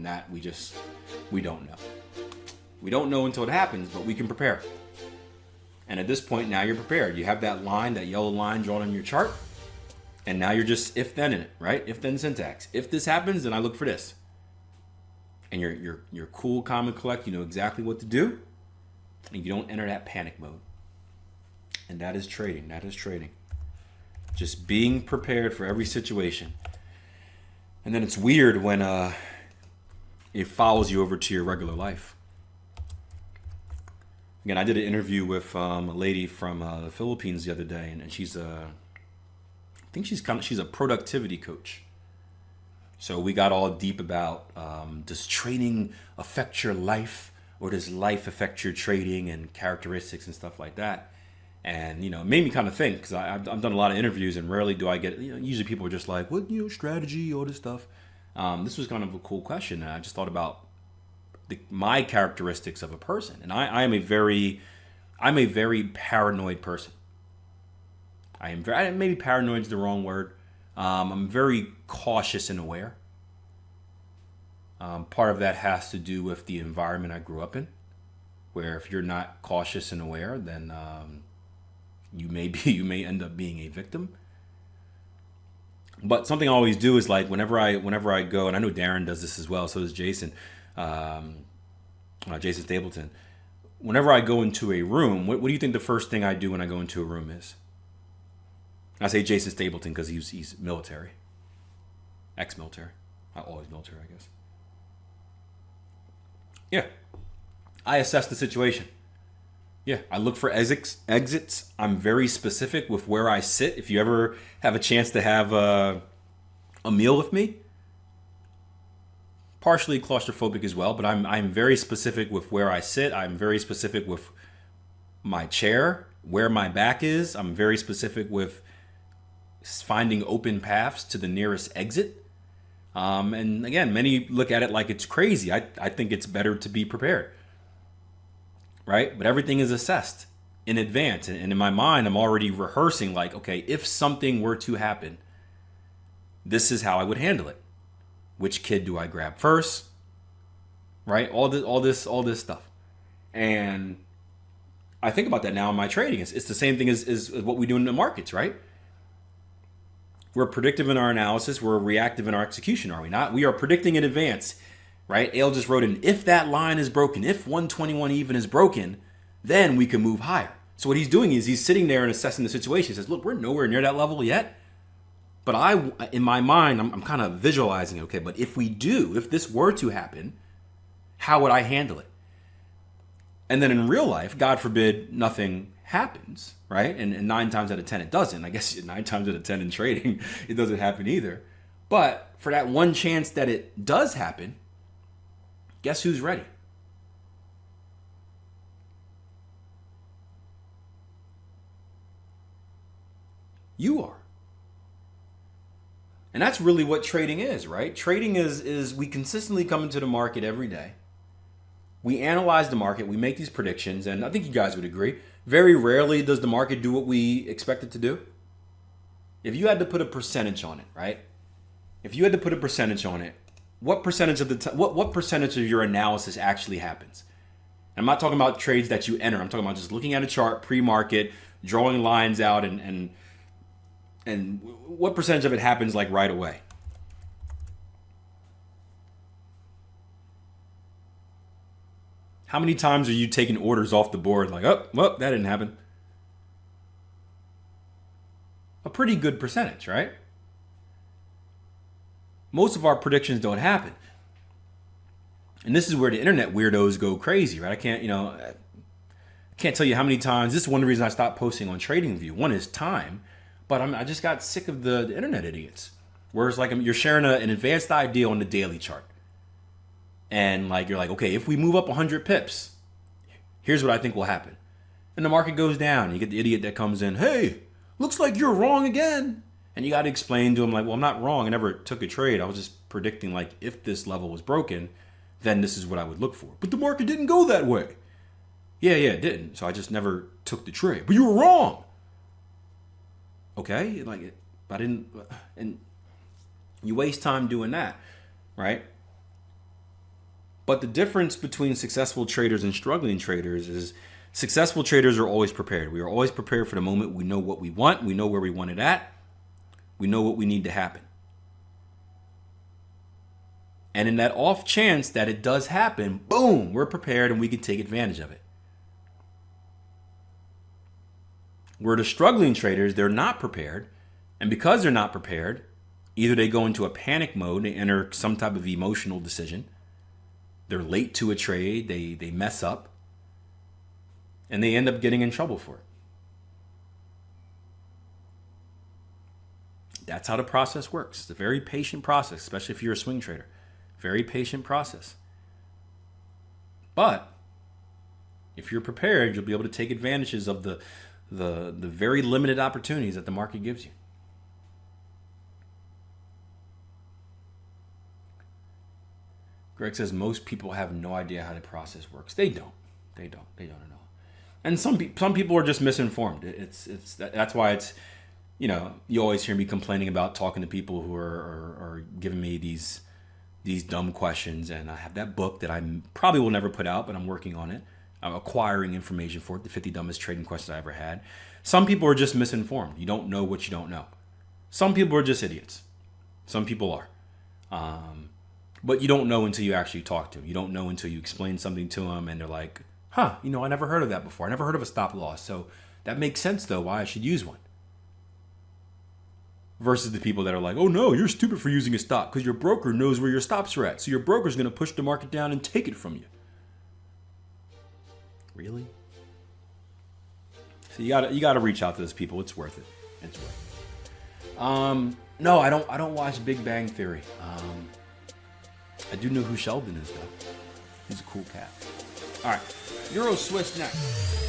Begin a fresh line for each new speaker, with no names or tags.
And that we don't know. We don't know until it happens, but we can prepare. And at this point, now you're prepared. You have that line, that yellow line drawn on your chart. And now you're just if-then in it, right? If-then syntax. If this happens, then I look for this. And you're cool, calm, and collect. You know exactly what to do. And you don't enter that panic mode. And that is trading. That is trading. Just being prepared for every situation. And then it's weird when it follows you over to your regular life. Again, I did an interview with a lady from the Philippines the other day, and she's she's a productivity coach. So we got all deep about does trading affect your life, or does life affect your trading and characteristics and stuff like that. And, it made me kind of think, because I've done a lot of interviews, and rarely do I get, usually people are just like, what, strategy, all this stuff. This was kind of a cool question. And I just thought about my characteristics of a person. And I'm a very paranoid person. Maybe paranoid is the wrong word. I'm very cautious and aware. Part of that has to do with the environment I grew up in, where if you're not cautious and aware, then you may end up being a victim. But something I always do is, like, whenever I go, and I know Darren does this as well, so does Jason, Jason Stapleton. Whenever I go into a room, what do you think the first thing I do when I go into a room is? I say Jason Stapleton because he's military, ex-military, not always military, I guess. Yeah, I assess the situation. Yeah, I look for exits. I'm very specific with where I sit. If you ever have a chance to have a meal with me, partially claustrophobic as well, but I'm very specific with where I sit. I'm very specific with my chair, where my back is. I'm very specific with finding open paths to the nearest exit. And again, many look at it like it's crazy. I think it's better to be prepared. Right? But everything is assessed in advance. And in my mind, I'm already rehearsing, like, okay, if something were to happen, this is how I would handle it. Which kid do I grab first? Right? All this stuff. And I think about that now in my trading. It's the same thing as what we do in the markets, right? We're predictive in our analysis. We're reactive in our execution, are we not? We are predicting in advance. Right? Ale just wrote in, if that line is broken, if 121 even is broken, then we can move higher. So what he's doing is he's sitting there and assessing the situation. He says, look, we're nowhere near that level yet. But in my mind, I'm kind of visualizing, okay, but if this were to happen, how would I handle it? And then in real life, God forbid, nothing happens, right? And 9 times out of 10, it doesn't. I guess 9 times out of 10 in trading, it doesn't happen either. But for that one chance that it does happen, guess who's ready? You are. And that's really what trading is, right? Trading is we consistently come into the market every day. We analyze the market, we make these predictions, and I think you guys would agree, very rarely does the market do what we expect it to do. If you had to put a percentage on it, right? If you had to put a percentage on it, what percentage of what percentage of your analysis actually happens? I'm not talking about trades that you enter. I'm talking about just looking at a chart pre-market, drawing lines out, and what percentage of it happens like right away? How many times are you taking orders off the board like, oh, well, that didn't happen? A pretty good percentage, right? Most of our predictions don't happen. And this is where the internet weirdos go crazy, right? I can't tell you how many times. This is one of the reasons I stopped posting on TradingView. One is time, but I just got sick of the internet idiots. Whereas like you're sharing an advanced idea on the daily chart. And like you're like, okay, if we move up 100 pips, here's what I think will happen. And the market goes down. You get the idiot that comes in, hey, looks like you're wrong again. And you got to explain to him like, well, I'm not wrong. I never took a trade. I was just predicting like if this level was broken, then this is what I would look for. But the market didn't go that way. Yeah, it didn't. So I just never took the trade. But you were wrong. Okay, like I didn't, and you waste time doing that, right? But the difference between successful traders and struggling traders is successful traders are always prepared. We are always prepared for the moment. We know what we want. We know where we want it at. We know what we need to happen. And in that off chance that it does happen, boom, we're prepared and we can take advantage of it. Where the struggling traders, they're not prepared. And because they're not prepared, either they go into a panic mode, they enter some type of emotional decision. They're late to a trade, they mess up, and they end up getting in trouble for it. That's how the process works. It's a very patient process, especially if you're a swing trader. Very patient process. But if you're prepared, you'll be able to take advantages of the very limited opportunities that the market gives you. Greg says most people have no idea how the process works. They don't. They don't at all. And some people are just misinformed. That's why it's, you always hear me complaining about talking to people who are giving me these dumb questions, and I have that book that I probably will never put out, but I'm working on it. I'm acquiring information for it, the 50 dumbest trading questions I ever had. Some people are just misinformed. You don't know what you don't know. Some people are just idiots. Some people are. But you don't know until you actually talk to them. You don't know until you explain something to them, and they're like, I never heard of that before. I never heard of a stop loss. So that makes sense, though, why I should use one. Versus the people that are like, oh no, you're stupid for using a stop because your broker knows where your stops are at. So your broker's going to push the market down and take it from you. Really? So you gotta reach out to those people. It's worth it. It's worth it. No, I don't watch Big Bang Theory. I do know who Sheldon is though. He's a cool cat. All right, Euro Swiss next.